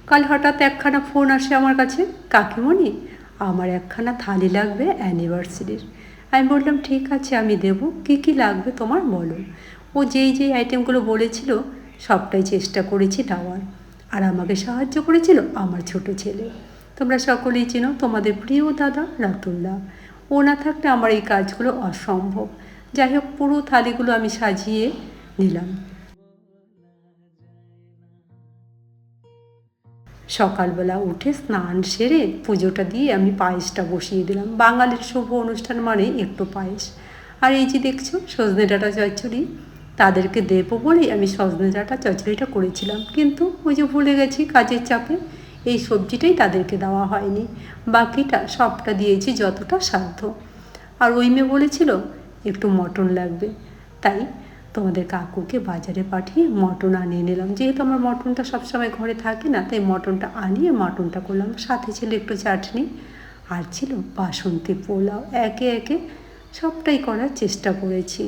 কাল হঠাৎ একখানা ফোন আসে আমার কাছে, কাকিমণি আমার একখানা থালি লাগবে অ্যানিভার্সারির। আমি বললাম ঠিক আছে আমি দেবো, কী কী লাগবে তোমার বলো। ও যেই যেই আইটেমগুলো বলেছিল সবটাই চেষ্টা করেছি দেওয়ার। আর আমাকে সাহায্য করেছিল আমার ছোট ছেলে। তোমরা সকলেই চেনো তোমাদের প্রিয় দাদা রাতুল্লাহ। ও না থাকলে আমার এই কাজগুলো অসম্ভব। যাই হোক, পুরো থালিগুলো আমি সাজিয়ে নিলাম। সকালবেলা উঠে স্নান সেরে পুজোটা দিয়ে আমি পায়েসটা বসিয়ে দিলাম। বাঙালির শুভ অনুষ্ঠান মানে একটু পায়েস। আর এই যে দেখছো সজনে ডাঁটা চচ্চড়ি, তাদেরকে দেবো বলেই আমি সজনে ডাঁটা চচ্চড়িটা করেছিলাম, কিন্তু ওই যে ভুলে গেছি কাজের চাপে, এই সবজিটাই তাদেরকে দেওয়া হয়নি। বাকিটা সবটা দিয়েছি যতটা সাধ্য। আর ওই মেয়ে বলেছিল একটু মটন লাগবে, তাই তোমাদের কাকুকে বাজারে পাঠিয়ে মটন আনিয়ে নিলাম। যেহেতু আমার মটনটা সবসময় ঘরে থাকে না, তাই মটনটা আনিয়ে মটনটা করলাম। সাথে ছিল একটু চাটনি, আর ছিল বাসন্তী পোলাও। একে একে সবটাই করার চেষ্টা করেছি।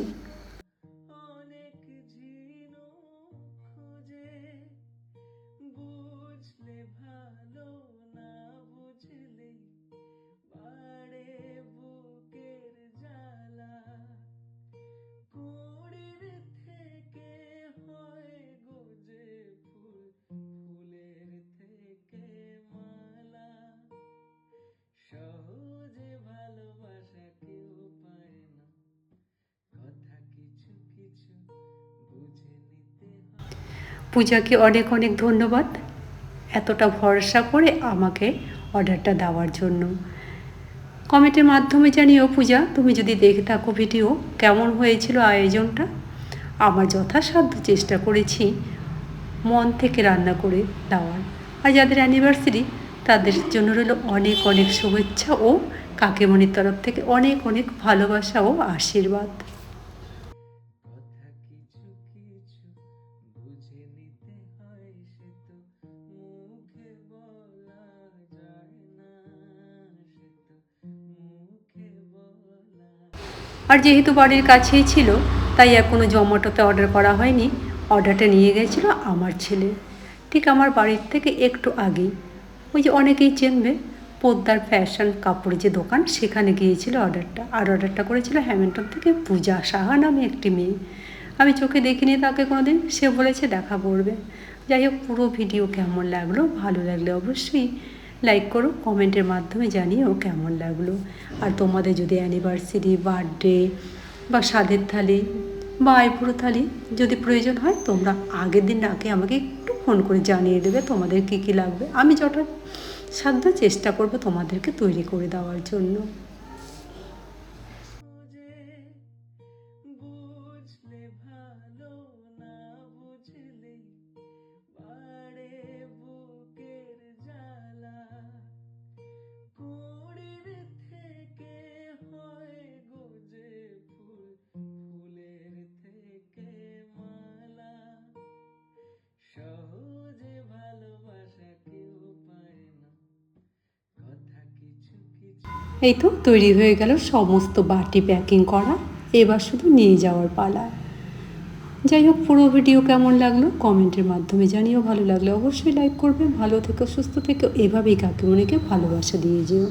পূজাকে অনেক অনেক ধন্যবাদ এতটা ভরসা করে আমাকে অর্ডারটা দেওয়ার জন্য। কমেন্টের মাধ্যমে জানিও পূজা, তুমি যদি দেখে থাকো ভিডিও, কেমন হয়েছিল আয়োজনটা। আমার যথাসাধ্য চেষ্টা করেছি মন থেকে রান্না করে দেওয়ার। আর যাদের অ্যানিভার্সারি তাদের জন্য রইল অনেক অনেক শুভেচ্ছা ও কাকিমণির তরফ থেকে অনেক অনেক ভালোবাসা ও আশীর্বাদ। আর যেহেতু বাড়ির কাছেই ছিল, তাই এখনও জোম্যাটোতে অর্ডার করা হয়নি। অর্ডারটা নিয়ে গেছিলো আমার ছেলে, ঠিক আমার বাড়ির থেকে একটু আগেই। ওই যে অনেকেই চেনবে পোদ্দার ফ্যাশন কাপড়ের যে দোকান, সেখানে গিয়েছিল অর্ডারটা। আর অর্ডারটা করেছিল হ্যামিল্টন থেকে পূজা সাহা নামে একটি মেয়ে। আমি চোখে দেখিনি তাকে কোনো দিন, সে বলেছে দেখা করবে। যাই হোক, পুরো ভিডিও কেমন লাগলো, ভালো লাগলে অবশ্যই লাইক করো, কমেন্টের মাধ্যমে জানিও কেমন লাগলো। আর তোমাদের যদি অ্যানিভার্সারি, বার্থডে বা স্বাদের থালি বা আইবুড়ো থালি যদি প্রয়োজন হয়, তোমরা আগের দিন আগে আমাকে একটু ফোন করে জানিয়ে দেবে তোমাদের কী কী লাগবে। আমি যতটা সাধ্য চেষ্টা করব তোমাদেরকে তৈরি করে দেওয়ার জন্য। এই তো তৈরি হয়ে গেল সমস্ত বাটি প্যাকিং করা, এবার শুধু নিয়ে যাওয়ার পালা। যাই হোক, পুরো ভিডিও কেমন লাগলো কমেন্টের মাধ্যমে জানিও। ভালো লাগলে অবশ্যই লাইক করবে। ভালো থেকো, সুস্থ থেকো, এভাবেই কাকিমণিকে ভালোবাসা দিয়ে যেও।